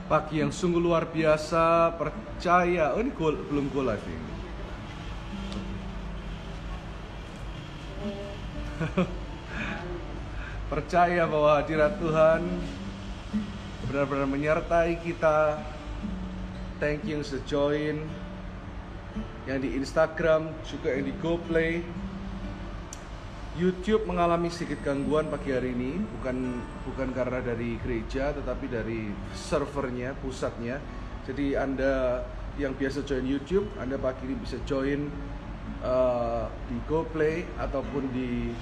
Pagi yang sungguh luar biasa, percaya. Oh, ini belum go live ini. Percaya bahwa hadirat Tuhan benar-benar menyertai kita. Thank you yang sudah join, yang di Instagram, juga yang di GoPlay. YouTube mengalami sedikit gangguan pagi hari ini, bukan karena dari gereja, tetapi dari servernya, pusatnya. Jadi Anda yang biasa join YouTube, Anda pagi ini bisa join di GoPlay ataupun di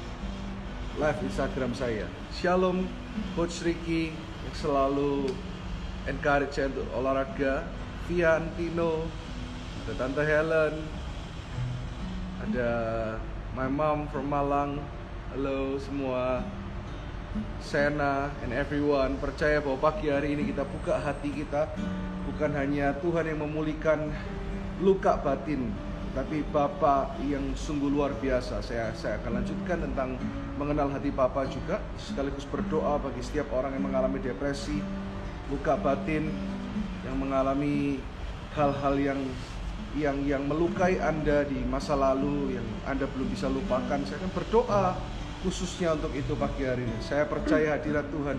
live Instagram saya. Shalom, Coach Ricky yang selalu encourage saya untuk olahraga. Vian, Tino, ada Tante Helen, ada my mom from Malang. Halo semua. Sena and everyone. Percaya bahwa pagi hari ini kita buka hati kita. Bukan hanya Tuhan yang memulihkan luka batin, tapi Bapa yang sungguh luar biasa. Saya akan lanjutkan tentang mengenal hati Bapa juga, sekaligus berdoa bagi setiap orang yang mengalami depresi, luka batin, yang mengalami hal-hal yang melukai Anda di masa lalu, yang Anda belum bisa lupakan. Saya akan berdoa khususnya untuk itu pagi hari ini. Saya percaya hadirat Tuhan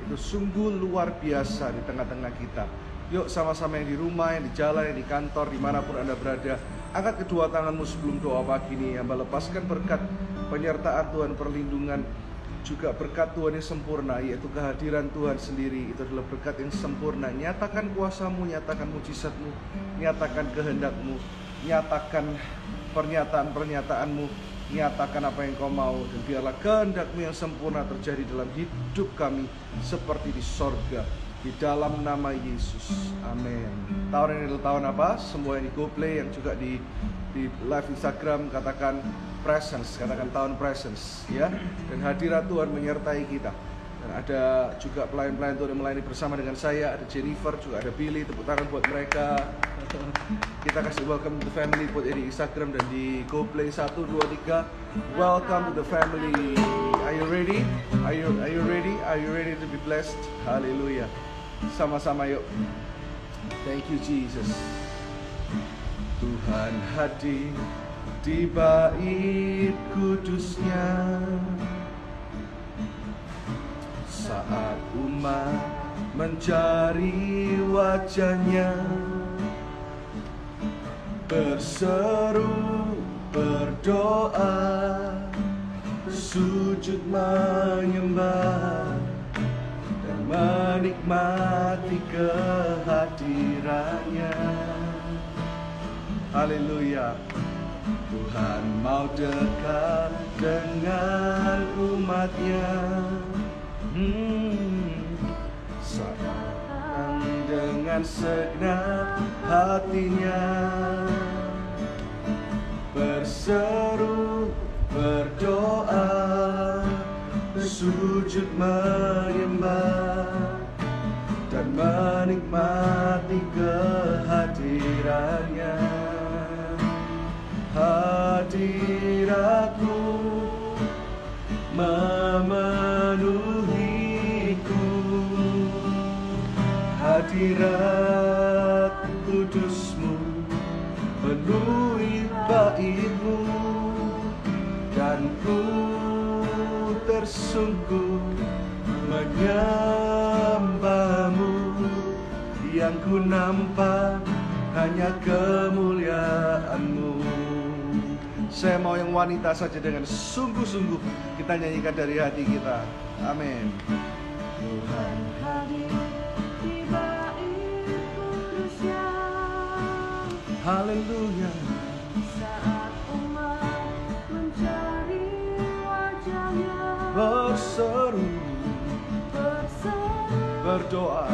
itu sungguh luar biasa di tengah-tengah kita. Yuk sama-sama, yang di rumah, yang di jalan, yang di kantor, dimanapun Anda berada, angkat kedua tanganmu sebelum doa pagi ini. Hamba lepaskan berkat penyertaan Tuhan, perlindungan, juga berkat Tuhan yang sempurna, yaitu kehadiran Tuhan sendiri. Itu adalah berkat yang sempurna. Nyatakan kuasamu, nyatakan mujizatmu, nyatakan kehendakmu, nyatakan pernyataan-pernyataanmu, nyatakan apa yang kau mau. Dan biarlah kehendakmu yang sempurna terjadi dalam hidup kami seperti di sorga, di dalam nama Yesus. Amin. Tahun ini adalah tahun apa? Semua yang di GoPlay, yang juga di live Instagram, katakan presence, katakan tahun presence, ya. Dan hadirat Tuhan menyertai kita. Dan ada juga pelayan-pelayan Tuhan yang melayani bersama dengan saya. Ada Jennifer, juga ada Billy. Tepuk tangan buat mereka. Kita kasih welcome to the family buat di Instagram dan di GoPlay 1, 2, 3. Welcome to the family. Are you ready? Are you ready? Are you ready to be blessed? Haleluya. Sama-sama yuk. Thank you Jesus. Tuhan hadir di bait kudusnya saat umat mencari wajahnya, berseru, berdoa, sujud menyembah, dan menikmati kehadirannya. Haleluya. Tuhan mau dekat dengan umatnya, sayang dengan segenap hatinya, berseru, berdoa, sujud menyembah, dan menikmati kehadirannya. Hadiratmu memenuhiku, hadirat kudusmu penuhi baitmu, dan ku tersungkur menyembahmu. Yang ku nampak hanya kemuliaanmu. Saya mau yang wanita saja dengan sungguh-sungguh kita nyanyikan dari hati kita. Amin. Tuhan hadir di bait kudusnya. Haleluya. Saat umat mencari wajahnya, berseru, berdoa,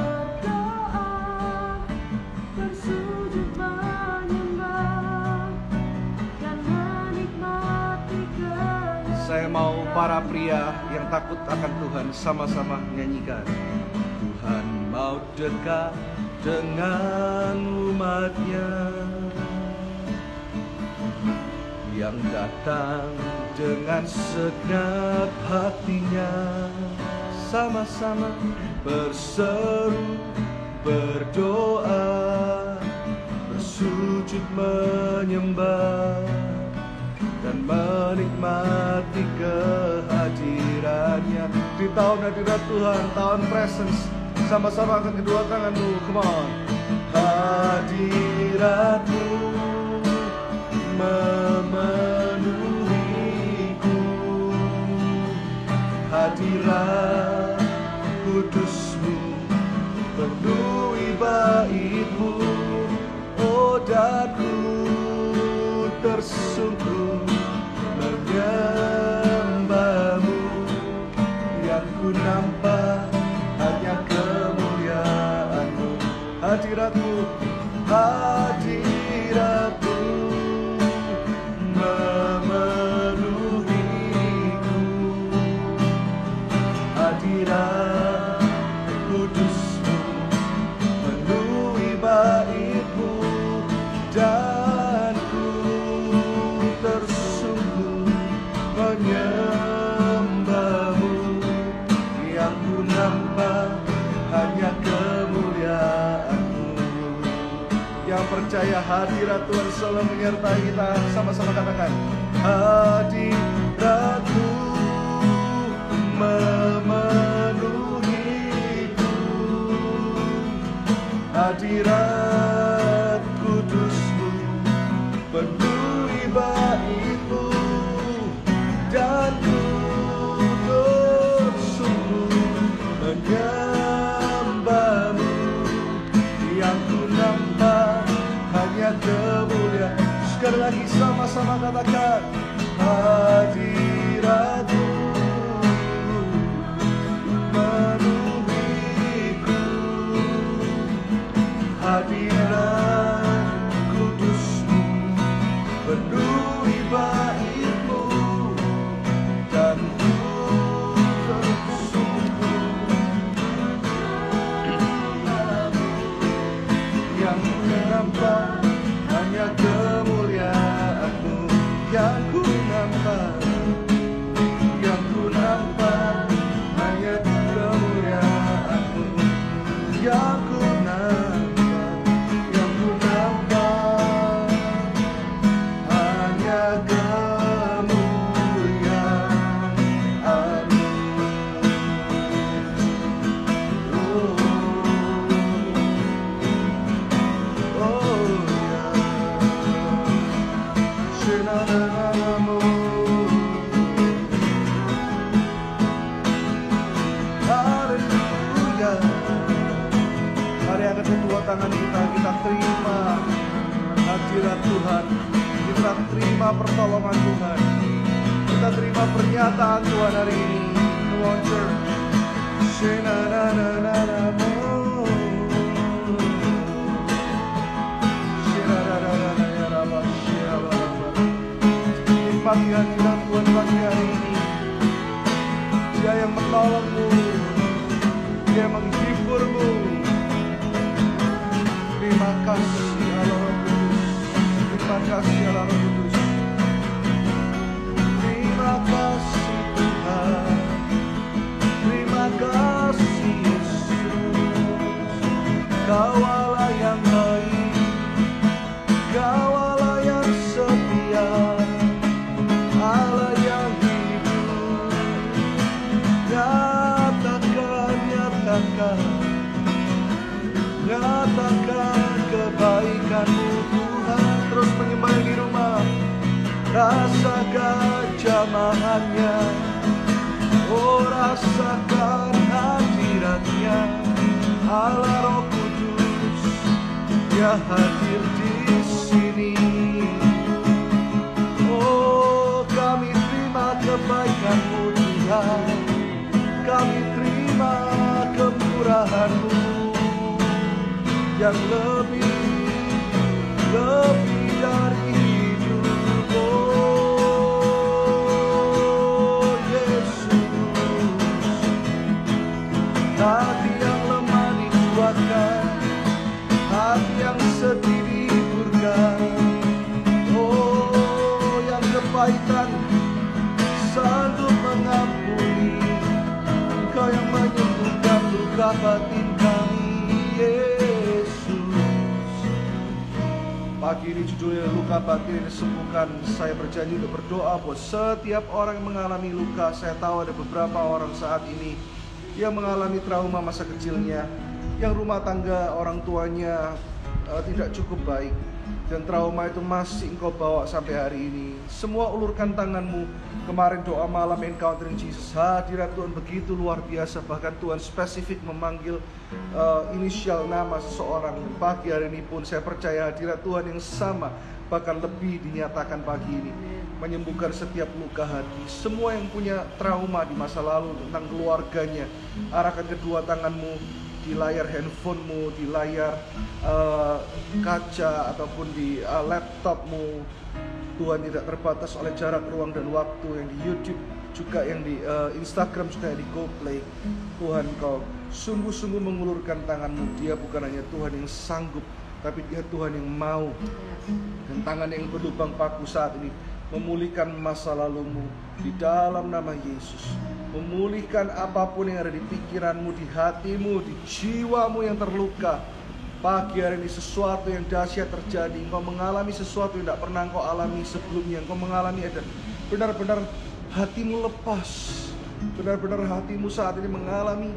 bersujud menyembah, dan menikmati kehadirannya. Saya mau para pria yang takut akan Tuhan sama-sama nyanyikan. Tuhan mau dekat dengan umatnya, yang datang dengan segenap hatinya, sama-sama berseru, berdoa, bersujud menyembah, dan menikmati kehadirannya. Di tahun hadirat Tuhan, tahun presence, sama-sama angkat kedua tanganmu, come on. Hadirat-Mu memenuhiku, hadirat kudus-Mu penuhi bait-Mu, oh dan ku tersungkur menyembah-Mu. Yang ku nampak hanya kemuliaan-Mu, hadirat-Mu, hadirat-Mu memenuhiku, hadirat kudus-Mu penuhi bait-Mu, dan ku tersungkur menyembah-Mu. Yang ku nampak hanya kemuliaan-Mu. Yang percaya hadirat Tuhan selalu menyertai kita, sama-sama katakan, hadirat-Mu memenuhiku, hadirat kudus-Mu penuhi bait-Mu, dan ku tersungkur menyembah-Mu. Yang ku nampak hanya kemuliaan. Sekali lagi sama-sama katakan, hadirat-Mu memenuhiku, hadirat kudus-Mu penuhi bait-Mu, dan ku tersungkur. Yang ku nampak hanya kemuliaan-Mu, yang ku nampak, yang ku nampak hanya kemuliaan-Mu, yang ku nampak, yang ku nampak hanya kemuliaan-Mu. Haleluya. Mari angkat kedua tangan kita terima hadirat Tuhan, kita terima pertolongan Tuhan, kita terima pernyataan Tuhan hari ini. Come on church. Nikmati hadirat Tuhan pagi hari ini. Dia yang menolongmu, Dia yang menghibur-Mu. Terima kasih Allah Roh Kudus, terima kasih Allah Roh Kudus. Terima kasih Tuhan, terima kasih Yesus. Kau Allah yang baik, Kau Allah yang setia, Allah yang hidup. Nyatakan kebaikan-Mu Tuhan. Terus menyembah di rumah, rasakan jamahannya, oh rasakan hadiratnya. Allah Roh Kudus, Dia hadir di sini. Oh kami terima kebaikan-Mu Tuhan, kami terima kemurahan-Mu yang lebih dari hidup. Oh Yesus, hati yang lemah dikuatkan, hati yang sedih dihiburkan. Oh yang kepahitan sanggup mengampuni, Engkau yang menyembuhkan luka batin kami. Pagi ini judulnya luka batin disembuhkan. Saya berjanji untuk berdoa buat setiap orang yang mengalami luka. Saya tahu ada beberapa orang saat ini yang mengalami trauma masa kecilnya, yang rumah tangga orang tuanya tidak cukup baik, dan trauma itu masih engkau bawa sampai hari ini. Semua ulurkan tanganmu. Kemarin doa malam Encountering Jesus, hadirat Tuhan begitu luar biasa. Bahkan Tuhan spesifik memanggil inisial nama seseorang. Pagi hari ini pun saya percaya hadirat Tuhan yang sama, bahkan lebih dinyatakan pagi ini, menyembuhkan setiap luka hati. Semua yang punya trauma di masa lalu tentang keluarganya, arahkan kedua tanganmu di layar handphonemu, di layar kaca ataupun di laptopmu. Tuhan tidak terbatas oleh jarak, ruang, dan waktu. Yang di YouTube juga, yang di Instagram juga, yang di GoPlay. Tuhan, kau sungguh-sungguh mengulurkan tanganmu. Dia bukan hanya Tuhan yang sanggup, tapi dia Tuhan yang mau. Dan tangan yang berlubang paku saat ini memulihkan masa lalumu di dalam nama Yesus. Memulihkan apapun yang ada di pikiranmu, di hatimu, di jiwamu yang terluka. Pagi hari ini sesuatu yang dahsyat terjadi. Engkau mengalami sesuatu yang tidak pernah engkau alami sebelumnya. Engkau mengalami dan benar-benar hatimu lepas. Benar-benar hatimu saat ini mengalami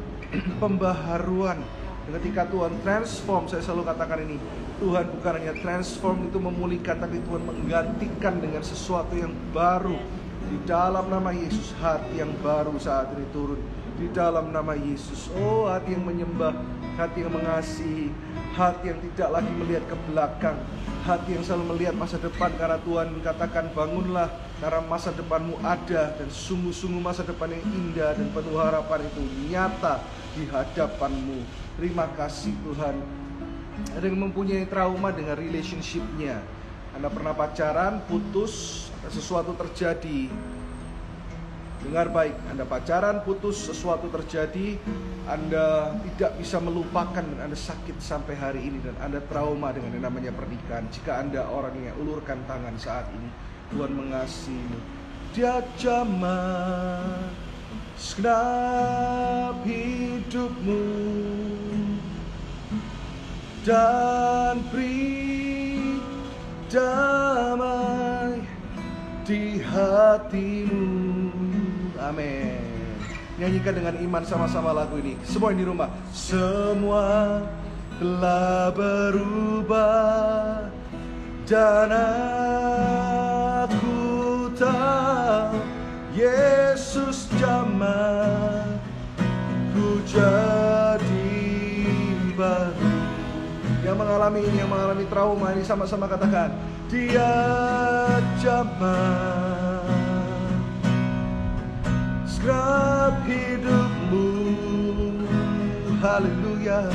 pembaharuan. Dan ketika Tuhan transform, saya selalu katakan ini, Tuhan bukan hanya transform itu memulihkan, tapi Tuhan menggantikan dengan sesuatu yang baru. Di dalam nama Yesus, hati yang baru saat ini turun. Di dalam nama Yesus, oh hati yang menyembah, hati yang mengasihi, hati yang tidak lagi melihat ke belakang, hati yang selalu melihat masa depan. Karena Tuhan katakan bangunlah, karena masa depanmu ada. Dan sungguh-sungguh masa depan yang indah dan penuh harapan itu nyata di hadapanmu. Terima kasih Tuhan. Ada yang mempunyai trauma dengan relationship-nya. Anda pernah pacaran, putus, sesuatu terjadi. Dengar baik, Anda pacaran, putus, sesuatu terjadi, Anda tidak bisa melupakan, dan Anda sakit sampai hari ini, dan Anda trauma dengan yang namanya pernikahan. Jika Anda orang yang ulurkan tangan saat ini, Tuhan mengasihimu. Dia jamah segenap hidupmu dan beri damai di hatimu. Amin. Nyanyikan dengan iman sama-sama lagu ini. Semua yang di rumah. Semua telah berubah dan aku tahu Yesus jamah ku jadi baru. Yang mengalami ini, yang mengalami trauma ini, sama-sama katakan, Dia jamah segenap hidupmu, haleluya,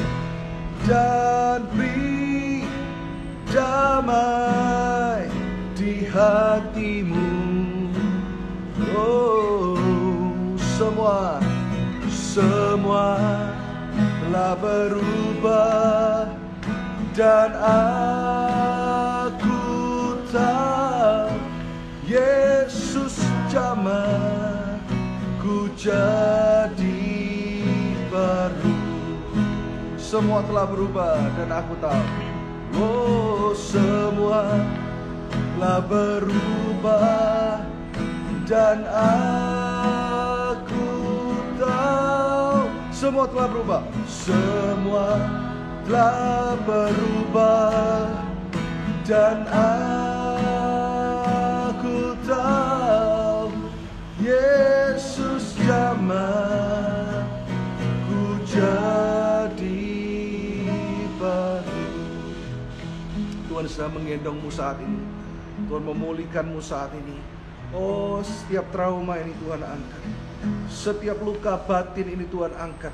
dan beri damai di hatimu. Oh, semua telah berubah dan aku tahu Yesus jamah ku jadi baru. Semua telah berubah dan aku tahu, oh semua telah berubah dan aku tahu. Semua telah berubah. Semua telah berubah dan aku tahu Yesus jamah ku jadi baru. Tuhan sedang menggendongmu saat ini. Tuhan memulihkanmu saat ini. Oh, setiap trauma ini Tuhan angkat. Setiap luka batin ini Tuhan angkat.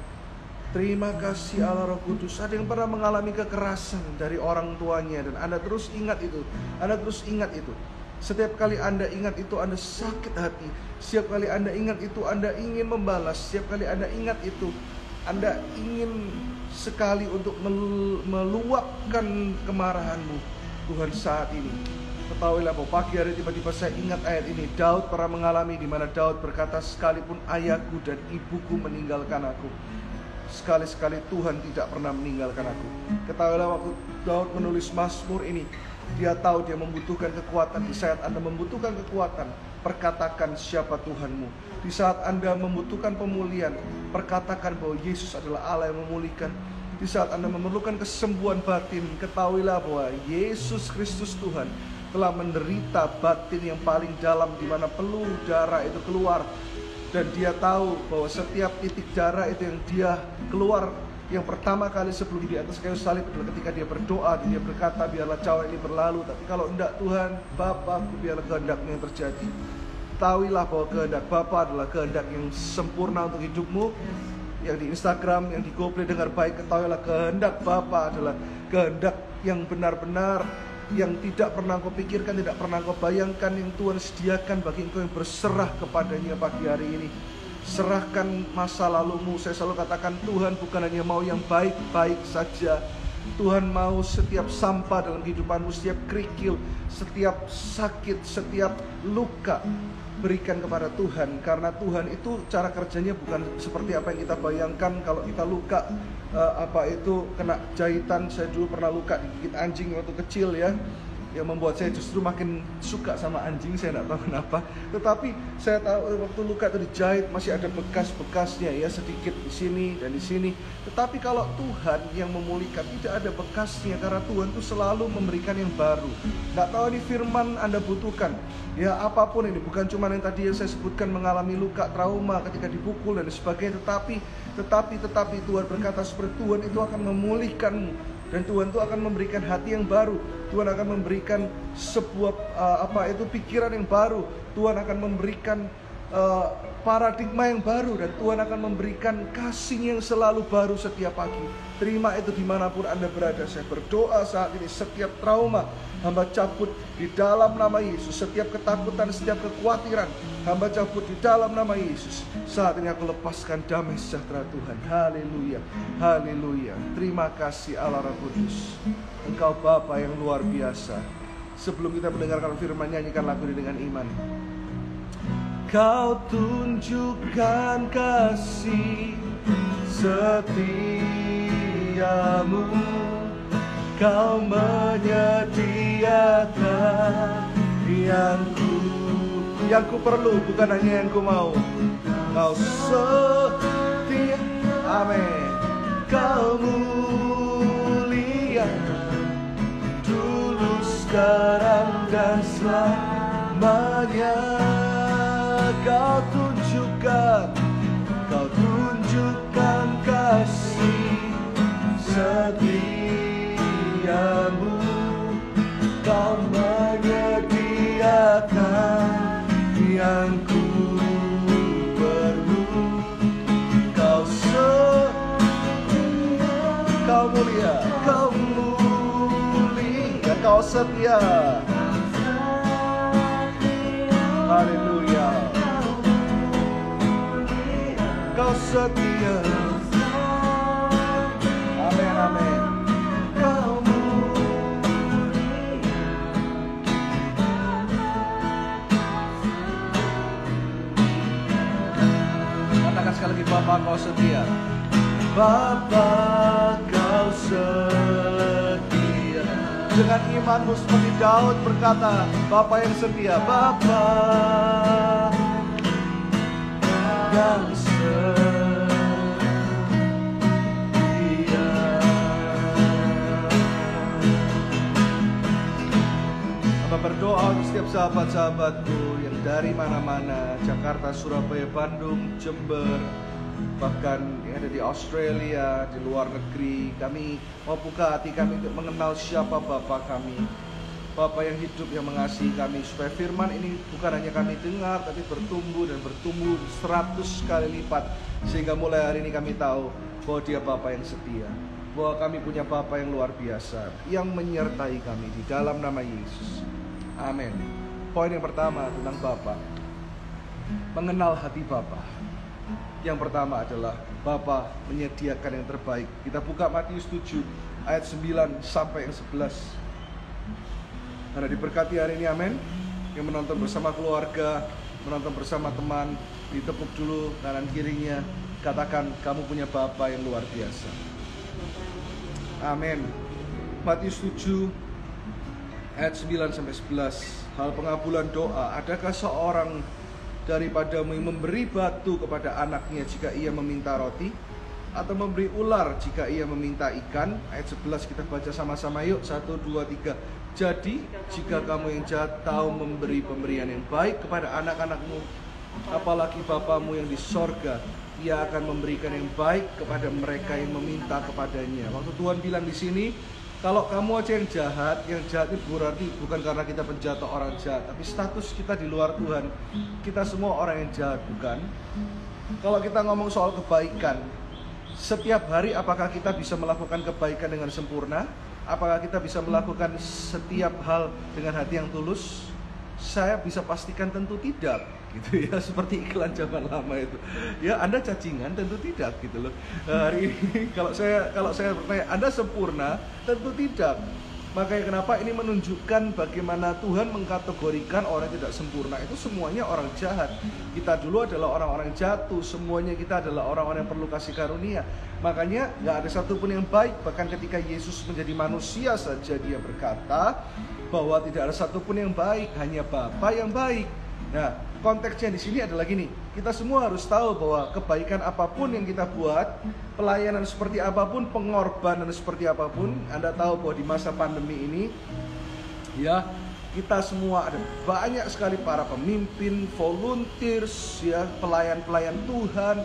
Terima kasih Allah Roh Kudus. Ada yang pernah mengalami kekerasan dari orang tuanya, dan Anda terus ingat itu. Anda terus ingat itu. Setiap kali Anda ingat itu, Anda sakit hati. Setiap kali Anda ingat itu, Anda ingin membalas. Setiap kali Anda ingat itu, Anda ingin sekali untuk meluapkan kemarahanmu. Tuhan saat ini, ketahuilah bahwa pagi hari tiba-tiba saya ingat ayat ini. Daud pernah mengalami, di mana Daud berkata, sekalipun ayahku dan ibuku meninggalkan aku, sekali-sekali Tuhan tidak pernah meninggalkan aku. Ketahuilah waktu Daud menulis Mazmur ini, Dia tahu dia membutuhkan kekuatan. Di saat Anda membutuhkan kekuatan, perkatakan siapa Tuhanmu. Di saat Anda membutuhkan pemulihan, perkatakan bahwa Yesus adalah Allah yang memulihkan. Di saat Anda memerlukan kesembuhan batin, ketahuilah bahwa Yesus Kristus Tuhan telah menderita batin yang paling dalam, di mana peluru darah itu keluar. Dan dia tahu bahwa setiap titik darah itu yang dia keluar yang pertama kali sebelum di atas kayu salib adalah ketika dia berdoa dan dia berkata, biarlah cawan ini berlalu, tapi kalau enggak Tuhan Bapa, biarlah kehendak-Mu yang terjadi. Ketahuilah bahwa kehendak Bapa adalah kehendak yang sempurna untuk hidupmu. Yang di Instagram, yang di GoPlay dengar baik, ketahuilah kehendak Bapa adalah kehendak yang benar-benar, yang tidak pernah kau pikirkan, tidak pernah kau bayangkan, yang Tuhan sediakan bagi engkau yang berserah kepadanya pagi hari ini. Serahkan masa lalumu. Saya selalu katakan, Tuhan bukan hanya mau yang baik-baik saja. Tuhan mau setiap sampah dalam kehidupanmu, setiap kerikil, setiap sakit, setiap luka, berikan kepada Tuhan. Karena Tuhan itu cara kerjanya bukan seperti apa yang kita bayangkan. Kalau kita luka, kena jahitan. Saya dulu pernah luka digigit anjing waktu kecil ya, yang membuat saya justru makin suka sama anjing, saya tidak tahu kenapa. Tetapi saya tahu waktu luka itu dijahit masih ada bekas-bekasnya ya, sedikit di sini dan di sini. Tetapi kalau Tuhan yang memulihkan, tidak ada bekasnya, karena Tuhan itu selalu memberikan yang baru. Tidak tahu ini firman Anda butuhkan ya, apapun ini, bukan cuma yang tadi yang saya sebutkan, mengalami luka, trauma ketika dipukul dan sebagainya, tetapi Tuhan berkata seperti Tuhan itu akan memulihkanmu. Dan Tuhan itu akan memberikan hati yang baru. Tuhan akan memberikan sebuah pikiran yang baru. Tuhan akan memberikan paradigma yang baru. Dan Tuhan akan memberikan kasih yang selalu baru setiap pagi. Terima itu dimanapun Anda berada. Saya berdoa saat ini, setiap trauma hamba cabut di dalam nama Yesus. Setiap ketakutan, setiap kekhawatiran, hamba cabut di dalam nama Yesus. Saat ini aku lepaskan damai sejahtera Tuhan. Haleluya, haleluya. Terima kasih Allah Roh Kudus. Engkau Bapa yang luar biasa. Sebelum kita mendengarkan firman, nyanyikan lagu ini dengan iman. Kau tunjukkan kasih setiamu, Kau menyediakan yang ku perlu, bukan hanya yang ku mau. Kau setia, amin. Kau mulia, dulu, sekarang, dan selamanya. Kau tunjukkan kasih setiamu, Kau menyediakan yang ku perlu. Kau mulia, Kau setia. Haleluya. Kau setia. Amin, amin. Katakan sekali lagi, Bapa Kau setia. Bapa Kau setia. Dengan imanmu seperti Daud berkata, Bapa yang setia. Bapa yang setia. Hamba berdoa untuk setiap sahabat-sahabatku yang dari mana-mana, Jakarta, Surabaya, Bandung, Jember, bahkan yang ada di Australia, di luar negeri. Kami mau buka hati kami untuk mengenal siapa Bapa kami, Bapa yang hidup, yang mengasihi kami, supaya firman ini bukan hanya kami dengar, tapi bertumbuh dan bertumbuh 100 kali lipat, sehingga mulai hari ini kami tahu bahwa Dia Bapa yang setia, bahwa kami punya Bapa yang luar biasa, yang menyertai kami di dalam nama Yesus. Amin. Poin yang pertama tentang Bapa, mengenal hati Bapa. Yang pertama adalah Bapa menyediakan yang terbaik. Kita buka Matius 7 ayat 9 sampai yang 11. Anda diberkati hari ini, amin. Yang menonton bersama keluarga, menonton bersama teman, ditepuk dulu kanan kirinya. Katakan, kamu punya Bapa yang luar biasa. Amin. Matius 7 Ayat 9-11, hal pengabulan doa, adakah seorang daripadamu yang memberi batu kepada anaknya jika ia meminta roti, atau memberi ular jika ia meminta ikan? Ayat 11 kita baca sama-sama yuk, 1, 2, 3. Jadi jika kamu yang jahat tahu memberi pemberian yang baik kepada anak-anakmu, apalagi Bapamu yang di sorga, Ia akan memberikan yang baik kepada mereka yang meminta kepadanya. Waktu Tuhan bilang di sini, kalau kamu aja yang jahat itu berarti bukan karena kita penjahat atau orang jahat, tapi status kita di luar Tuhan. Kita semua orang yang jahat, bukan? Kalau kita ngomong soal kebaikan, setiap hari apakah kita bisa melakukan kebaikan dengan sempurna? Apakah kita bisa melakukan setiap hal dengan hati yang tulus? Saya bisa pastikan tentu tidak, gitu ya, seperti iklan zaman lama itu. Ya, Anda cacingan, tentu tidak, gitu loh. Hari ini kalau saya bertanya, Anda sempurna? Tentu tidak. Makanya kenapa ini menunjukkan bagaimana Tuhan mengkategorikan orang yang tidak sempurna itu semuanya orang jahat. Kita dulu adalah orang-orang jatuh, semuanya kita adalah orang-orang yang perlu kasih karunia. Makanya gak ada satupun yang baik. Bahkan ketika Yesus menjadi manusia saja dia berkata bahwa tidak ada satupun yang baik, hanya Bapa yang baik. Nah, konteksnya di sini adalah gini, kita semua harus tahu bahwa kebaikan apapun yang kita buat, pelayanan seperti apapun, pengorbanan seperti apapun, Anda tahu bahwa di masa pandemi ini, ya, kita semua ada banyak sekali para pemimpin, volunteers, ya, pelayan-pelayan Tuhan,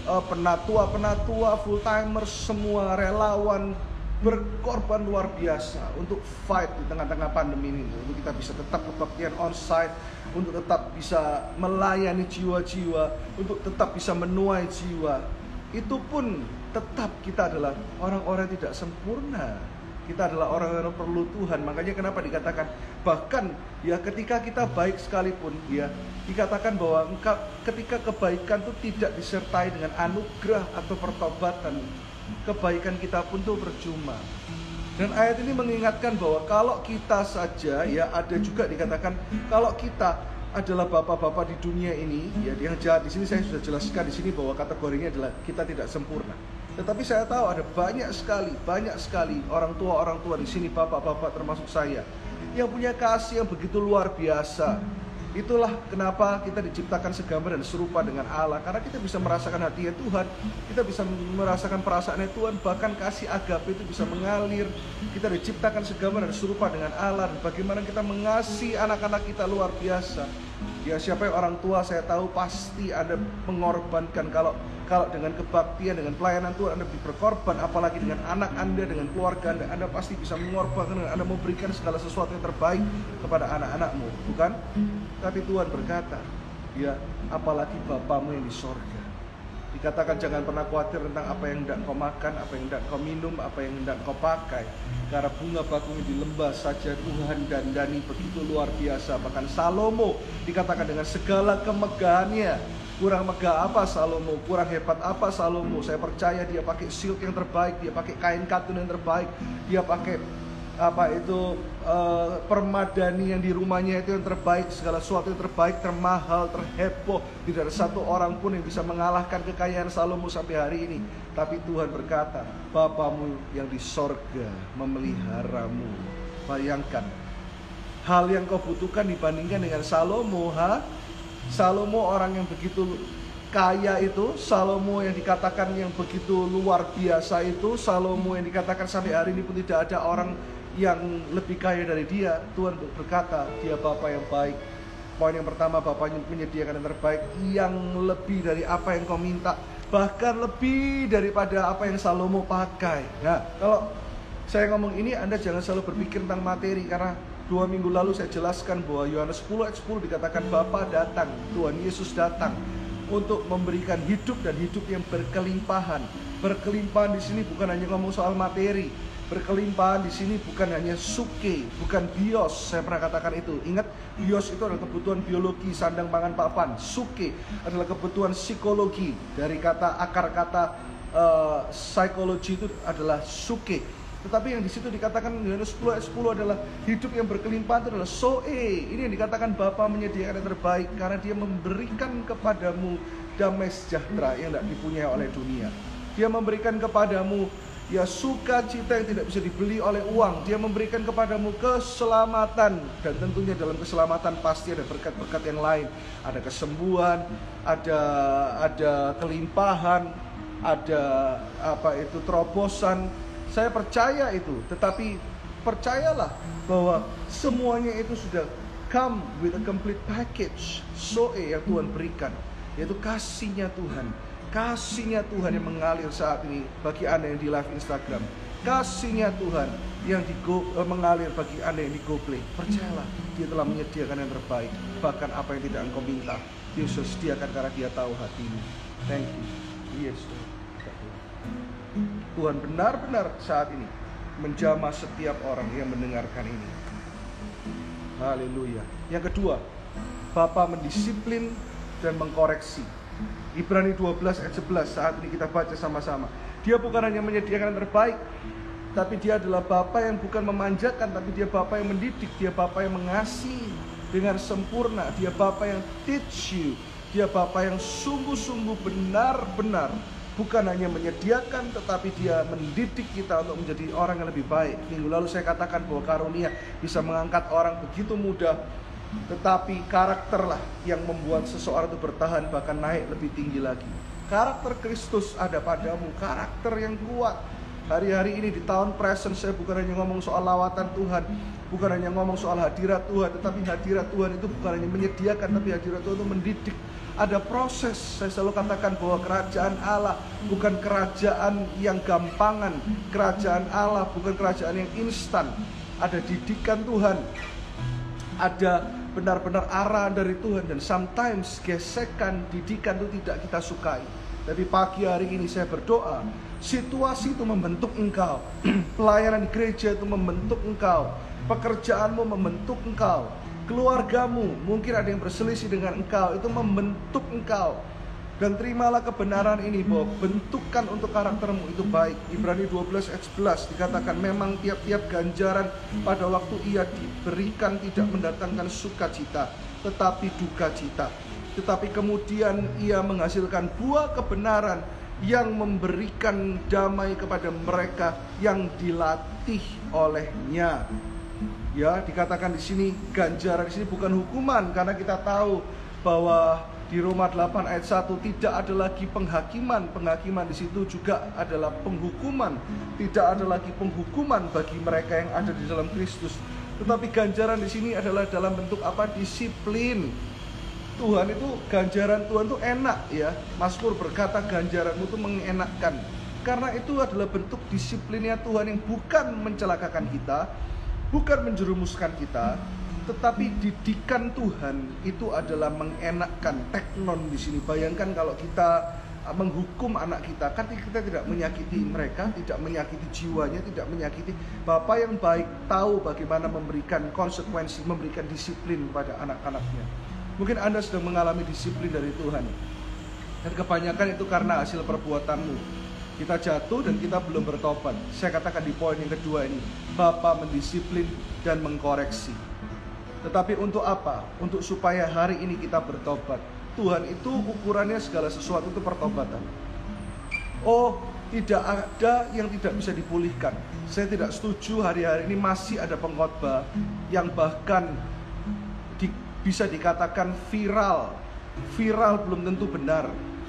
penatua-penatua, full timers, semua relawan berkorban luar biasa untuk fight di tengah-tengah pandemi ini, untuk kita bisa tetap kebaktian onsite, untuk tetap bisa melayani jiwa-jiwa, untuk tetap bisa menuai jiwa. Itu pun tetap kita adalah orang-orang yang tidak sempurna. Kita adalah orang-orang yang perlu Tuhan. Makanya kenapa dikatakan, bahkan ya ketika kita baik sekalipun, ya dikatakan bahwa ketika kebaikan itu tidak disertai dengan anugerah atau pertobatan, kebaikan kita pun tuh percuma. Dan ayat ini mengingatkan bahwa kalau kita saja, ya ada juga dikatakan kalau kita adalah bapak-bapak di dunia ini, ya yang jahat di sini saya sudah jelaskan di sini bahwa kategorinya adalah kita tidak sempurna. Tetapi saya tahu ada banyak sekali orang tua di sini, bapak-bapak termasuk saya, yang punya kasih yang begitu luar biasa. Itulah kenapa kita diciptakan segambar dan serupa dengan Allah, karena kita bisa merasakan hatinya Tuhan, kita bisa merasakan perasaannya Tuhan, bahkan kasih agape itu bisa mengalir. Kita diciptakan segambar dan serupa dengan Allah, dan bagaimana kita mengasihi anak-anak kita luar biasa. Ya, siapa yang orang tua saya tahu pasti Anda mengorbankan. Kalau dengan kebaktian, dengan pelayanan Tuhan Anda berkorban, apalagi dengan anak Anda, dengan keluarga Anda pasti bisa mengorbankan dan Anda memberikan segala sesuatu yang terbaik kepada anak-anakmu, bukan? Tapi Tuhan berkata, ya, apalagi Bapamu yang di sorga. Dikatakan jangan pernah khawatir tentang apa yang hendak kau makan, apa yang hendak kau minum, apa yang hendak kau pakai. Karena bunga bakung di lembah saja Tuhan dandani begitu luar biasa. Bahkan Salomo dikatakan dengan segala kemegahannya. Kurang megah apa Salomo, kurang hebat apa Salomo. Saya percaya dia pakai silk yang terbaik, dia pakai kain katun yang terbaik, dia pakai permadani yang di rumahnya itu yang terbaik, segala sesuatu yang terbaik, termahal, terheboh. Tidak ada satu orang pun yang bisa mengalahkan kekayaan Salomo sampai hari ini. Tapi Tuhan berkata, Bapamu yang di sorga memeliharamu. Bayangkan hal yang kau butuhkan dibandingkan dengan Salomo, Salomo orang yang begitu kaya itu, Salomo yang dikatakan yang begitu luar biasa itu, Salomo yang dikatakan sampai hari ini pun tidak ada orang yang lebih kaya dari dia. Tuhan berkata, dia Bapa yang baik. Poin yang pertama, Bapaknya menyediakan yang terbaik, yang lebih dari apa yang kau minta, bahkan lebih daripada apa yang Salomo pakai. Nah, kalau saya ngomong ini, Anda jangan selalu berpikir tentang materi, karena 2 minggu lalu saya jelaskan bahwa Yohanes 10 ayat 10 dikatakan Bapa datang, Tuhan Yesus datang untuk memberikan hidup dan hidup yang berkelimpahan. Berkelimpahan di sini bukan hanya ngomong soal materi. Berkelimpahan di sini bukan hanya suke, bukan bios. Saya pernah katakan itu. Ingat, bios itu adalah kebutuhan biologi, sandang, pangan, papan. Suke adalah kebutuhan psikologi. Dari akar kata psikologi itu adalah suke. Tetapi yang di situ dikatakan Yohanes 10 ayat 10 adalah hidup yang berkelimpahan itu adalah soe. Ini yang dikatakan Bapa menyediakan yang terbaik karena dia memberikan kepadamu damai sejahtera yang tidak dipunyai oleh dunia. Dia memberikan kepadamu Ya, sukacita yang tidak bisa dibeli oleh uang. Dia memberikan kepadamu keselamatan, dan tentunya dalam keselamatan pasti ada berkat-berkat yang lain. Ada kesembuhan, ada kelimpahan, ada terobosan. Saya percaya itu, tetapi percayalah bahwa semuanya itu sudah come with a complete package. Zoe yang Tuhan berikan, yaitu kasihnya Tuhan. Kasihnya Tuhan yang mengalir saat ini bagi Anda yang di live Instagram. Kasihnya Tuhan yang mengalir bagi Anda yang di GoPlay. Percayalah, Dia telah menyediakan yang terbaik. Bahkan apa yang tidak engkau minta, Dia sudah sediakan karena Dia tahu hatimu. Thank you. Yes. Tuhan benar-benar saat ini menjamah setiap orang yang mendengarkan ini. Haleluya. Yang kedua, Bapa mendisiplin dan mengkoreksi. Ibrani 12 ayat 11 saat ini kita baca sama-sama. Dia bukan hanya menyediakan yang terbaik, tapi Dia adalah Bapa yang bukan memanjakan, tapi Dia Bapa yang mendidik. Dia Bapa yang mengasihi dengan sempurna. Dia Bapa yang teach you. Dia Bapa yang sungguh-sungguh benar-benar bukan hanya menyediakan, tetapi Dia mendidik kita untuk menjadi orang yang lebih baik. Minggu lalu saya katakan bahwa karunia bisa mengangkat orang begitu mudah, tetapi karakterlah yang membuat seseorang itu bertahan bahkan naik lebih tinggi lagi. Karakter Kristus ada padamu, karakter yang kuat. Hari-hari ini di tahun present saya bukan hanya ngomong soal lawatan Tuhan, bukan hanya ngomong soal hadirat Tuhan, tetapi hadirat Tuhan itu bukan hanya menyediakan, tapi hadirat Tuhan itu mendidik. Ada proses. Saya selalu katakan bahwa kerajaan Allah bukan kerajaan yang gampangan. Kerajaan Allah bukan kerajaan yang instan. Ada didikan Tuhan, ada benar-benar arahan dari Tuhan, dan sometimes gesekan didikan itu tidak kita sukai. Tapi pagi hari ini saya berdoa, situasi itu membentuk engkau. Pelayanan di gereja itu membentuk engkau. Pekerjaanmu membentuk engkau. Keluargamu, mungkin ada yang berselisih dengan engkau, itu membentuk engkau. Dan terimalah kebenaran ini bahwa bentukan untuk karaktermu itu baik. Ibrani 12 ayat 11 dikatakan, memang tiap-tiap ganjaran pada waktu ia diberikan tidak mendatangkan sukacita, tetapi duka cita. Tetapi kemudian ia menghasilkan buah kebenaran yang memberikan damai kepada mereka yang dilatih olehnya. Ya, dikatakan di sini ganjaran di sini bukan hukuman, karena kita tahu bahwa di Roma 8 ayat 1 tidak ada lagi penghakiman. Penghakiman di situ juga adalah penghukuman. Tidak ada lagi penghukuman bagi mereka yang ada di dalam Kristus. Tetapi ganjaran di sini adalah dalam bentuk apa? Disiplin. Tuhan itu, ganjaran Tuhan itu enak ya. Mazmur berkata ganjaranmu itu mengenakkan. Karena itu adalah bentuk disiplinnya Tuhan yang bukan mencelakakan kita, bukan menjerumuskan kita, tetapi didikan Tuhan itu adalah mengenakkan. Teknon di sini. Bayangkan kalau kita menghukum anak kita, kan kita tidak menyakiti mereka, tidak menyakiti jiwanya, tidak menyakiti. Bapa yang baik tahu bagaimana memberikan konsekuensi, memberikan disiplin pada anak-anaknya. Mungkin Anda sedang mengalami disiplin dari Tuhan, dan kebanyakan itu karena hasil perbuatanmu. Kita jatuh dan kita belum bertobat. Saya katakan di poin yang kedua ini, Bapa mendisiplin dan mengkoreksi. Tetapi untuk apa? Untuk supaya hari ini kita bertobat. Tuhan itu ukurannya segala sesuatu itu pertobatan. Oh, tidak ada yang tidak bisa dipulihkan. Saya tidak setuju hari-hari ini masih ada pengkhotbah yang bahkan bisa dikatakan viral. Viral belum tentu benar,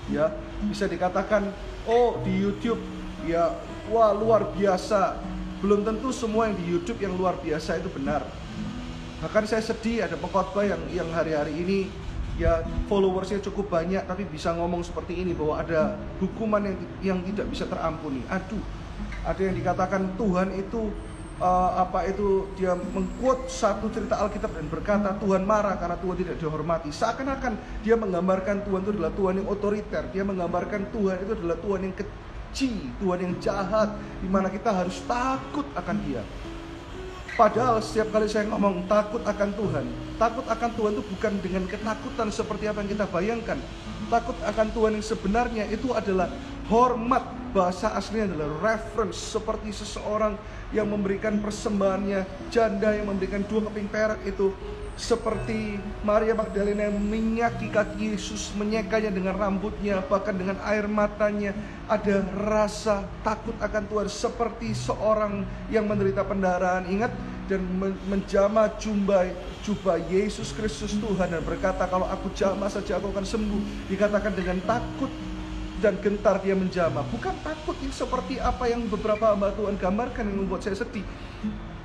ya. Bisa dikatakan, oh di YouTube, ya, wah luar biasa. Belum tentu semua yang di YouTube yang luar biasa itu benar. Bahkan saya sedih ada pengkhotbah yang hari-hari ini ya followersnya cukup banyak, tapi bisa ngomong seperti ini bahwa ada hukuman yang tidak bisa terampuni. Aduh, ada yang dikatakan Tuhan itu dia mengquote satu cerita Alkitab dan berkata Tuhan marah karena Tuhan tidak dihormati. Seakan-akan dia menggambarkan Tuhan itu adalah Tuhan yang otoriter. Dia menggambarkan Tuhan itu adalah Tuhan yang keji, Tuhan yang jahat, di mana kita harus takut akan Dia. Padahal setiap kali saya ngomong takut akan Tuhan itu bukan dengan ketakutan seperti apa yang kita bayangkan. Takut akan Tuhan yang sebenarnya itu adalah Hormat bahasa aslinya adalah reverence, seperti seseorang yang memberikan persembahannya, janda yang memberikan 2 keping perak itu, seperti Maria Magdalena yang minyaki kaki Yesus, menyekanya dengan rambutnya, bahkan dengan air matanya. Ada rasa takut akan Tuhan, seperti seorang yang menderita pendarahan, ingat, dan menjamah jubah Yesus Kristus Tuhan, dan berkata, kalau aku jamah saja aku akan sembuh. Dikatakan dengan takut dan gentar dia menjamah. Bukan takut yang seperti apa yang beberapa hamba Tuhan gambarkan yang membuat saya sedih.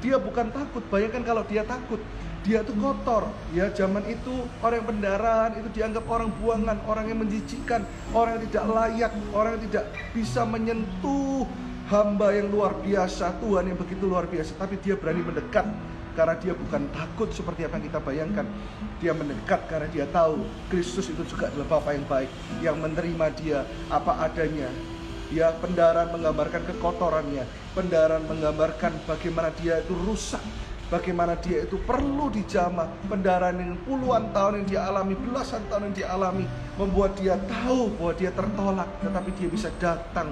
Dia bukan takut. Bayangkan kalau dia takut, dia itu kotor. Ya, zaman itu orang yang pendarahan itu dianggap orang buangan, orang yang menjijikkan, orang yang tidak layak, orang yang tidak bisa menyentuh hamba yang luar biasa, Tuhan yang begitu luar biasa. Tapi dia berani mendekat karena dia bukan takut seperti apa yang kita bayangkan. Dia mendekat karena dia tahu Kristus itu juga adalah Bapa yang baik, yang menerima dia apa adanya. Ya, pendarahan menggambarkan kekotorannya, pendarahan menggambarkan bagaimana dia itu rusak, bagaimana dia itu perlu dijamah. Pendarahan yang puluhan tahun yang dia alami, belasan tahun yang dia alami, membuat dia tahu bahwa dia tertolak, tetapi dia bisa datang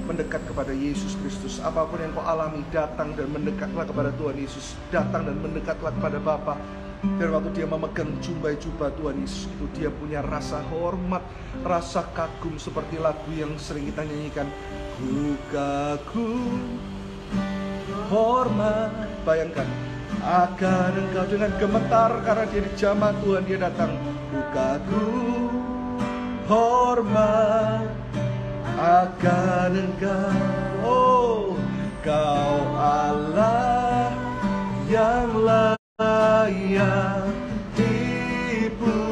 mendekat kepada Yesus Kristus. Apapun yang kau alami, datang dan mendekatlah kepada Tuhan Yesus, datang dan mendekatlah kepada Bapa. Dan waktu dia memegang jubah Tuhan Yesus itu, dia punya rasa hormat, rasa kagum, seperti lagu yang sering kita nyanyikan, ku kagum hormat. Bayangkan, akan engkau dengan gemetar karena dia dijamah Tuhan, dia datang. Ku kagum hormat akan engkau, oh kau Allah yang layak dipuji.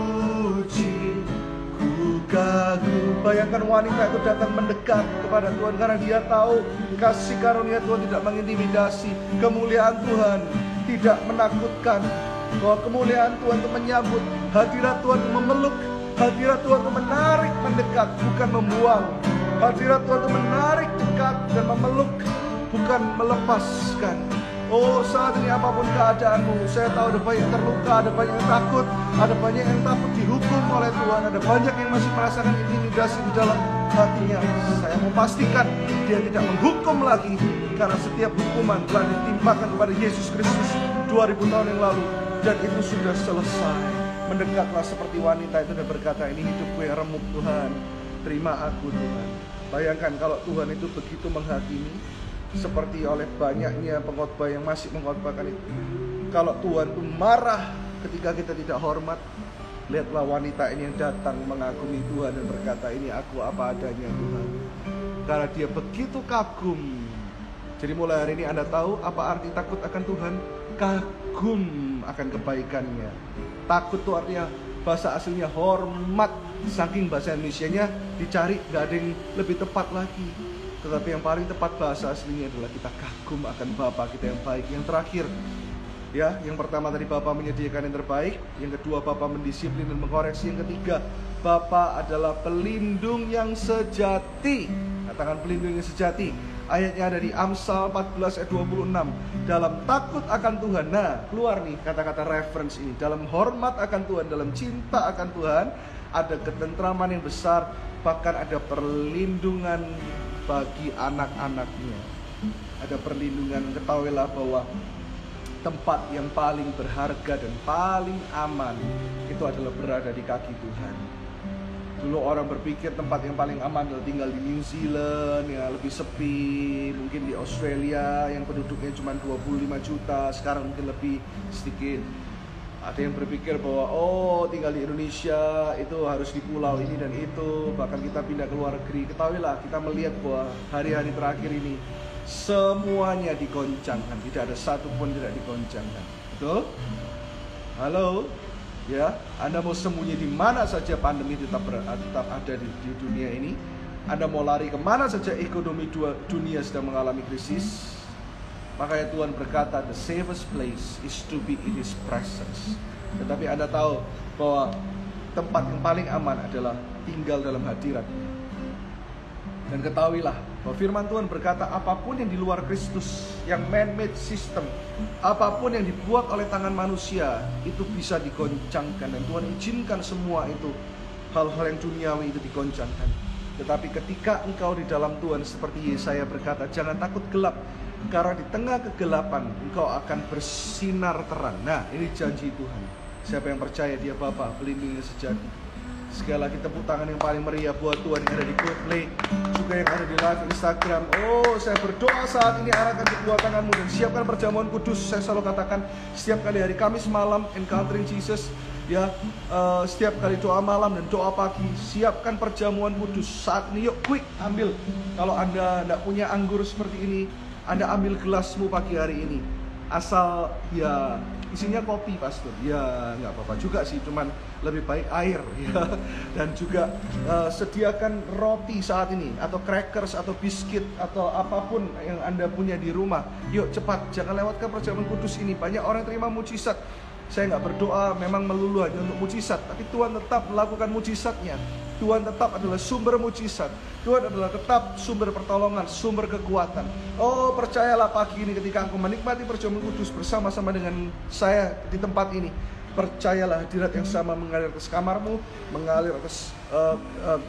Ku kagum. Bayangkan wanita itu datang mendekat kepada Tuhan karena dia tahu kasih karunia Tuhan tidak mengintimidasi, kemuliaan Tuhan tidak menakutkan, bahwa kemuliaan Tuhan itu menyambut, hadirat Tuhan memeluk, hadirat Tuhan itu menarik mendekat, bukan membuang. Hadirat Tuhan itu menarik dekat dan memeluk, bukan melepaskan. Oh, saat ini apapun keadaanmu, saya tahu ada banyak yang terluka, ada banyak yang takut, ada banyak yang takut dihukum oleh Tuhan, ada banyak yang masih merasakan intimidasi di dalam hatinya. Saya mau pastikan dia tidak menghukum lagi, karena setiap hukuman telah ditimpakan kepada Yesus Kristus 2000 tahun yang lalu, dan itu sudah selesai. Mendekatlah seperti wanita itu dan berkata, ini hidupku yang remuk Tuhan, terima aku Tuhan. Bayangkan kalau Tuhan itu begitu menghakimi, seperti oleh banyaknya pengkhotbah yang masih mengkhotbahkan itu. Kalau Tuhan itu marah ketika kita tidak hormat, lihatlah wanita ini yang datang mengagumi Tuhan dan berkata, ini aku apa adanya Tuhan. Karena dia begitu kagum. Jadi mulai hari ini Anda tahu apa arti takut akan Tuhan? Kagum akan kebaikannya. Takut itu artinya bahasa aslinya hormat. Saking bahasa Indonesianya dicari, gak ada yang lebih tepat lagi. Tetapi yang paling tepat bahasa aslinya adalah kita kagum akan Bapa kita yang baik. Yang terakhir, ya, yang pertama tadi Bapa menyediakan yang terbaik, yang kedua Bapa mendisiplin dan mengkoreksi, yang ketiga Bapa adalah pelindung yang sejati. Katakan pelindung yang sejati. Ayatnya ada di Amsal 14 ayat 26. Dalam takut akan Tuhan. Nah, keluar nih kata-kata reference ini. Dalam hormat akan Tuhan, dalam cinta akan Tuhan, ada ketentraman yang besar, bahkan ada perlindungan bagi anak-anaknya. Ada perlindungan. Ketahuilah bahwa tempat yang paling berharga dan paling aman itu adalah berada di kaki Tuhan. Dulu orang berpikir tempat yang paling aman adalah tinggal di New Zealand, ya lebih sepi. Mungkin di Australia yang penduduknya cuma 25 juta, sekarang mungkin lebih sedikit. Ada yang berpikir bahwa tinggal di Indonesia itu harus di pulau ini dan itu, bahkan kita pindah ke luar negeri. Ketahuilah, kita melihat bahwa hari-hari terakhir ini semuanya digoncangkan, tidak ada satu pun tidak digoncangkan. Betul? Halo? Ya, Anda mau sembunyi di mana saja, pandemi tetap ada di dunia ini. Anda mau lari kemana saja, ekonomi dunia sedang mengalami krisis. Makanya Tuhan berkata, the safest place is to be in His presence. Tetapi Anda tahu bahwa tempat yang paling aman adalah tinggal dalam hadirat-Nya. Dan ketahuilah bahwa firman Tuhan berkata, apapun yang di luar Kristus, yang man-made system, apapun yang dibuat oleh tangan manusia, itu bisa digoncangkan. Dan Tuhan izinkan semua itu, hal-hal yang duniawi itu digoncangkan. Tetapi ketika engkau di dalam Tuhan, seperti Yesaya berkata, jangan takut gelap, karena di tengah kegelapan engkau akan bersinar terang. Nah, ini janji Tuhan. Siapa yang percaya dia Bapa, pelindungnya sejati. Sekali lagi tepuk tangan yang paling meriah buat Tuhan yang ada di GoPlay, juga yang ada di live Instagram. Oh, saya berdoa saat ini, arahkan kedua tanganmu dan siapkan perjamuan kudus. Saya selalu katakan setiap kali hari Kamis malam Encountering Jesus, ya, setiap kali doa malam dan doa pagi, siapkan perjamuan kudus saat ini. Yuk, quick, ambil. Kalau Anda tidak punya anggur seperti ini, Anda ambil gelasmu pagi hari ini. Asal ya isinya kopi, pastor, ya nggak apa-apa juga sih, cuman lebih baik air ya. Dan juga sediakan roti saat ini, atau crackers, atau biskuit, atau apapun yang Anda punya di rumah. Yuk cepat, jangan lewatkan perjamuan kudus ini. Banyak orang terima mujizat. Saya nggak berdoa memang melulu hanya untuk mujizat, tapi Tuhan tetap melakukan mujizatnya. Tuhan tetap adalah sumber mujizat. Tuhan adalah tetap sumber pertolongan, sumber kekuatan. Oh, percayalah pagi ini ketika engkau menikmati perjamuan kudus bersama-sama dengan saya di tempat ini, percayalah hadirat yang sama mengalir atas kamarmu, mengalir atas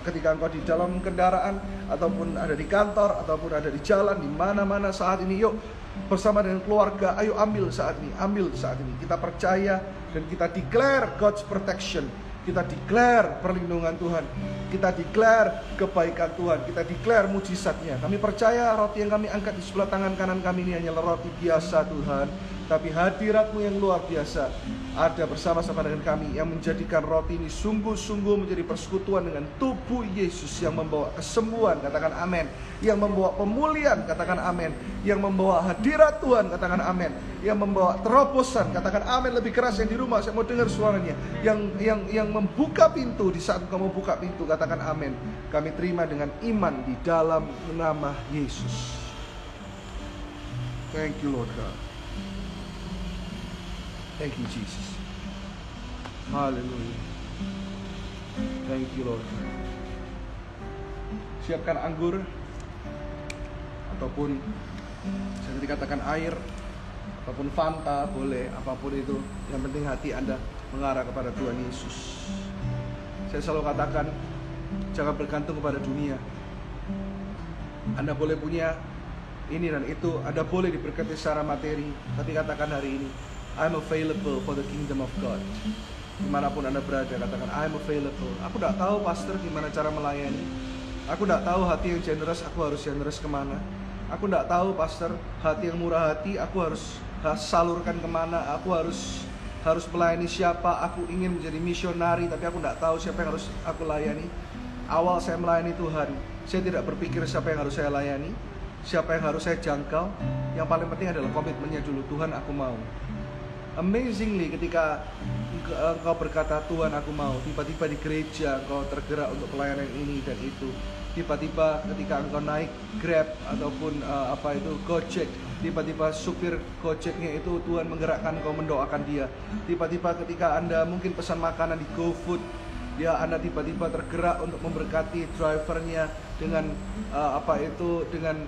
ketika engkau di dalam kendaraan, ataupun ada di kantor, ataupun ada di jalan, di mana-mana saat ini. Yuk, bersama dengan keluarga, ayo ambil saat ini, ambil saat ini. Kita percaya dan kita declare God's protection. Kita declare perlindungan Tuhan, kita declare kebaikan Tuhan, kita declare mujizatnya. Kami percaya roti yang kami angkat di sebelah tangan kanan kami ini hanyalah roti biasa Tuhan, tapi hadirat-Mu yang luar biasa ada bersama-sama dengan kami, yang menjadikan roti ini sungguh-sungguh menjadi persekutuan dengan tubuh Yesus, yang membawa kesembuhan, katakan amin, yang membawa pemulihan, katakan amin, yang membawa hadirat Tuhan, katakan amin, yang membawa terobosan, katakan amin lebih keras. Yang di rumah saya mau dengar suaranya, yang membuka pintu di saat kamu buka pintu, katakan amin. Kami terima dengan iman di dalam nama Yesus. Thank you Lord God. Thank you Jesus. Hallelujah. Thank you Lord. Siapkan anggur, ataupun saya dikatakan air, ataupun Fanta, boleh, apapun itu. Yang penting hati Anda mengarah kepada Tuhan Yesus. Saya selalu katakan, jangan bergantung kepada dunia. Anda boleh punya ini dan itu, Anda boleh diberkati secara materi, tapi katakan hari ini, I'm available for the kingdom of God. Dimanapun Anda berada, katakan I'm available. Aku tidak tahu pastor gimana cara melayani. Aku tidak tahu hati yang generous, aku harus generous kemana. Aku tidak tahu pastor, hati yang murah hati, aku harus salurkan kemana. Aku harus melayani siapa. Aku ingin menjadi misionari, tapi aku tidak tahu siapa yang harus aku layani. Awal saya melayani Tuhan, saya tidak berpikir siapa yang harus saya layani, siapa yang harus saya jangkau. Yang paling penting adalah komitmennya dulu. Tuhan, aku mau. Amazingly, ketika engkau berkata Tuhan aku mau, tiba-tiba di gereja engkau tergerak untuk pelayanan ini dan itu. Tiba-tiba ketika engkau naik Grab ataupun Gojek, tiba-tiba supir Gojeknya itu Tuhan menggerakkan engkau mendoakan dia. Tiba-tiba ketika Anda mungkin pesan makanan di GoFood, ya Anda tiba-tiba tergerak untuk memberkati drivernya dengan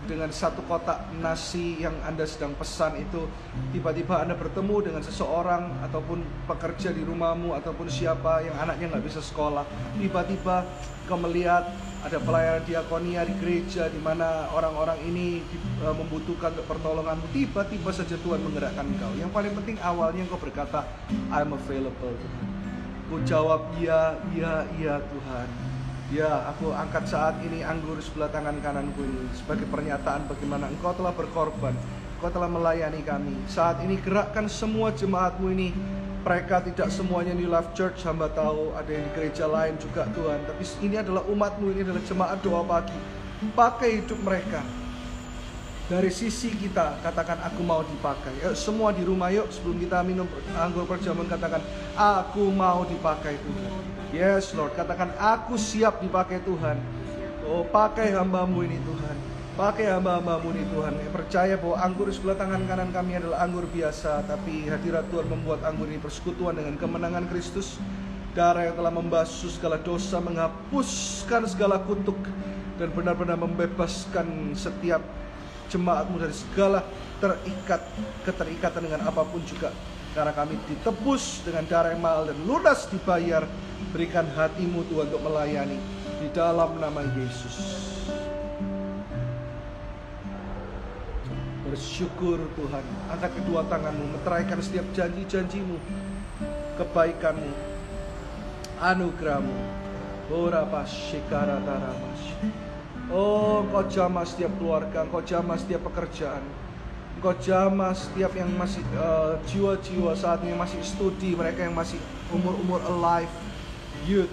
dengan satu kotak nasi yang Anda sedang pesan itu. Tiba-tiba Anda bertemu dengan seseorang ataupun pekerja di rumahmu ataupun siapa yang anaknya nggak bisa sekolah. Tiba-tiba kau melihat ada pelayanan diakonia di gereja di mana orang-orang ini membutuhkan pertolonganmu. Tiba-tiba saja Tuhan menggerakkan engkau. Yang paling penting awalnya engkau berkata I'm available Tuhan. Ku jawab iya Tuhan. Ya, aku angkat saat ini anggur sebelah tangan kananku ini sebagai pernyataan bagaimana engkau telah berkorban, engkau telah melayani kami. Saat ini gerakkan semua jemaatmu ini. Mereka tidak semuanya di Life Church, hamba tahu ada yang di gereja lain juga Tuhan. Tapi ini adalah umatmu, ini adalah jemaat doa pagi. Pakai hidup mereka. Dari sisi kita, katakan aku mau dipakai. Yuk, semua di rumah yuk, sebelum kita minum anggur perjamuan, katakan aku mau dipakai Tuhan. Yes Lord, katakan aku siap dipakai Tuhan. Oh, pakai hambamu ini Tuhan. Pakai hamba-hambamu ini Tuhan. Percaya bahwa anggur sebelah tangan kanan kami adalah anggur biasa, tapi hadirat Tuhan membuat anggur ini persekutuan dengan kemenangan Kristus. Darah yang telah membasuh segala dosa, menghapuskan segala kutuk, dan benar-benar membebaskan setiap jemaatmu dari segala keterikatan dengan apapun juga. Karena kami ditebus dengan darah yang mahal dan lunas dibayar. Berikan hatimu Tuhan untuk melayani. Di dalam nama Yesus. Bersyukur Tuhan. Angkat kedua tanganmu, meteraikan setiap janji-janjimu, kebaikanmu, anugerahmu. Oh, Engkau jamah setiap keluarga, Engkau jamah setiap pekerjaan, Engkau jamah setiap yang masih jiwa-jiwa saat ini masih studi, mereka yang masih umur-umur alive, youth,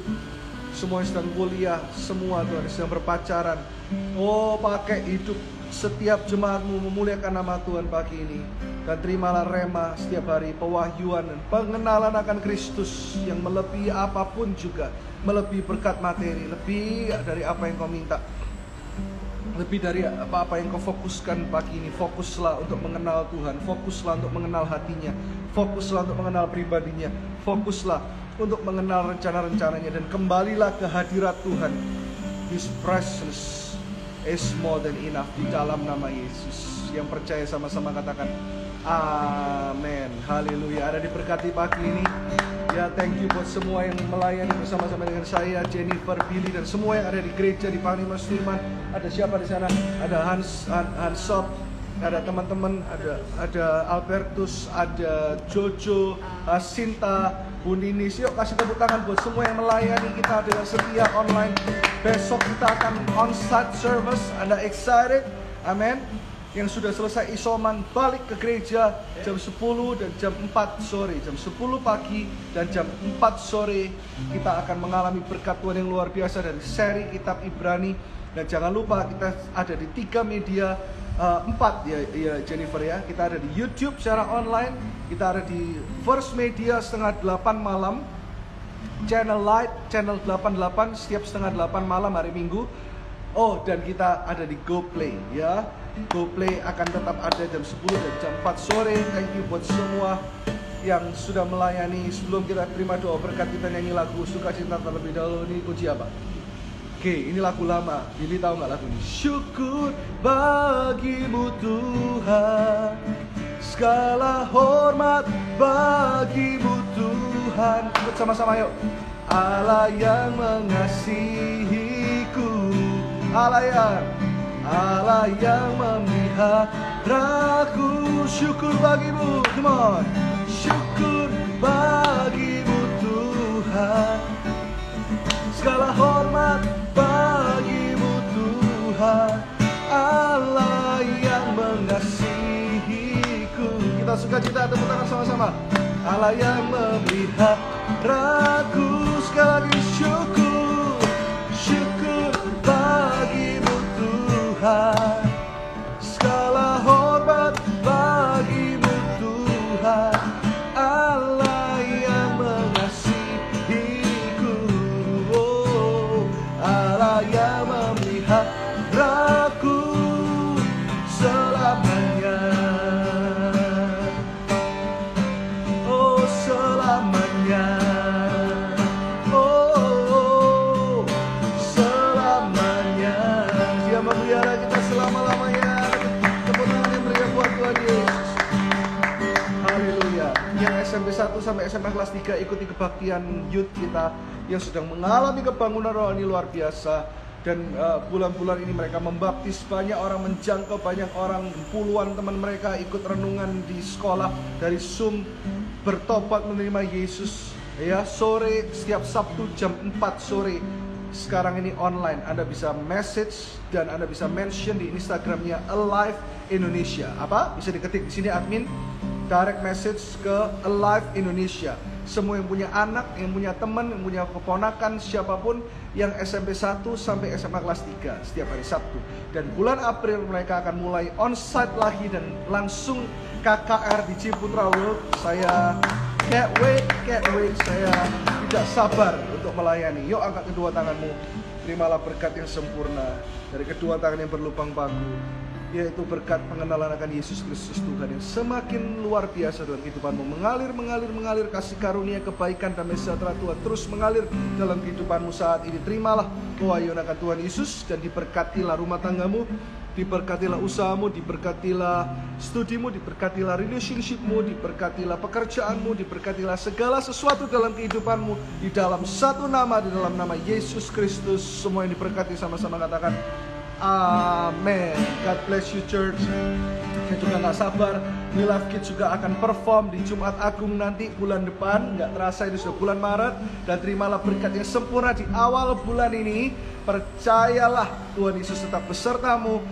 semua yang sedang kuliah, semua Tuhan yang sedang berpacaran. Oh, pakai hidup setiap jemaatmu memuliakan nama Tuhan pagi ini. Dan terimalah rema setiap hari, pewahyuan dan pengenalan akan Kristus yang melebihi apapun juga, melebihi berkat materi, lebih dari apa yang kau minta, lebih dari apa-apa yang kau fokuskan pagi ini. Fokuslah untuk mengenal Tuhan, fokuslah untuk mengenal hatinya, fokuslah untuk mengenal pribadinya, fokuslah untuk mengenal rencana-rencananya, dan kembalilah ke hadirat Tuhan. His presence is more than enough di dalam nama Yesus. Yang percaya sama-sama katakan amin. Haleluya. Ada diberkati pagi ini. Ya, thank you buat semua yang melayani bersama-sama dengan saya, Jennifer, Billy, dan semua yang ada di gereja di Panglima Sudirman. Ada siapa di sana? Ada Hansop, ada teman-teman, ada Albertus, ada Jojo, Sinta, Bu Ninis. Yuk kasih tepuk tangan buat semua yang melayani kita dengan setia online. Besok kita akan on-site service. Anda excited? Amin. Yang sudah selesai isoman balik ke gereja jam 10 dan jam 4 sore. Jam 10 pagi dan jam 4 sore kita akan mengalami berkat Tuhan yang luar biasa dari seri Kitab Ibrani. Dan jangan lupa kita ada di 3 media, 4 ya Jennifer ya. Kita ada di YouTube secara online, kita ada di First Media setengah 8 malam, Channel Light, Channel 88 setiap setengah 8 malam hari Minggu. Oh, dan kita ada di GoPlay ya. GoPlay akan tetap ada jam 10 dan jam 4 sore. Thank you buat semua yang sudah melayani. Sebelum kita terima doa berkat, kita nyanyi lagu Sukacita terlebih dahulu. Ini kunci apa? Oke, ini lagu lama. Billy tahu nggak lagu ini? Syukur bagimu Tuhan, segala hormat bagimu Tuhan. Ikut sama-sama yuk. Allah yang mengasihiku, Allah yang memeliharaku. Syukur bagimu, come on. Syukur bagimu Tuhan, segala hormat bagimu Tuhan, Allah yang mengasihiku. Kita sukacita, tepuk tangan sama-sama. Allah yang memeliharaku. Sekali lagi syukur, syukur bagimu Tuhan, segala hormat bagimu Tuhan, Allah yang mengasihiku. Oh, Allah yang memeliharaku selamanya. Oh, selamanya. Oh, selamanya. Dia memelihara kita selama-lamanya. Tepuk tangan yang meriah buat Tuhan Yesus. Haleluya. Yang SMP 1 sampai SMA kelas 3 ikuti kebaktian youth kita yang sedang mengalami kebangunan rohani luar biasa. Dan bulan-bulan ini mereka membaptis banyak orang, menjangkau banyak orang. Puluhan teman mereka ikut renungan di sekolah dari Zoom, bertobat menerima Yesus. Ya, sore setiap Sabtu jam 4 sore. Sekarang ini online. Anda bisa message dan Anda bisa mention di Instagramnya Alive Indonesia. Apa? Bisa diketik di sini admin. Direct message ke Alive Indonesia. Semua yang punya anak, yang punya teman, yang punya keponakan, siapapun yang SMP 1 sampai SMA kelas 3 setiap hari Sabtu. Dan bulan April mereka akan mulai onsite lagi dan langsung KKR di Ciputra World. Saya can't wait. Saya tidak sabar untuk melayani. Yuk angkat kedua tanganmu. Terimalah berkat yang sempurna dari kedua tangan yang berlubang paku, yaitu berkat pengenalan akan Yesus Kristus Tuhan yang semakin luar biasa dalam kehidupanmu. Mengalir kasih karunia, kebaikan, damai sejahtera Tuhan terus mengalir dalam kehidupanmu saat ini. Terimalah pewahyuan akan Tuhan Yesus dan diberkatilah rumah tanggamu, Diberkatilah usahamu, diberkatilah studimu, diberkatilah relationshipmu, diberkatilah pekerjaanmu, diberkatilah segala sesuatu dalam kehidupanmu. Di dalam satu nama, di dalam nama Yesus Kristus, semua yang diberkati sama-sama katakan amin. God bless you church. Saya juga gak sabar, We Love Kids juga akan perform di Jumat Agung nanti bulan depan. Gak terasa ini sudah bulan Maret. Dan terimalah berkat yang sempurna di awal bulan ini. Percayalah Tuhan Yesus tetap besertamu.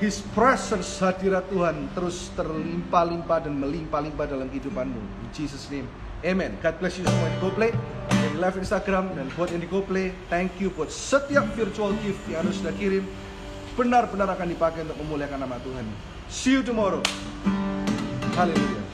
His presence, hadirat Tuhan terus terlimpah-limpah dan melimpah-limpah dalam kehidupanmu. In Jesus name, amen. God bless you semua yang di GoPlay, yang di live Instagram, dan buat yang di GoPlay, thank you buat setiap virtual gift yang Anda sudah kirim. Benar-benar akan dipakai untuk memuliakan nama Tuhan. See you tomorrow. Hallelujah.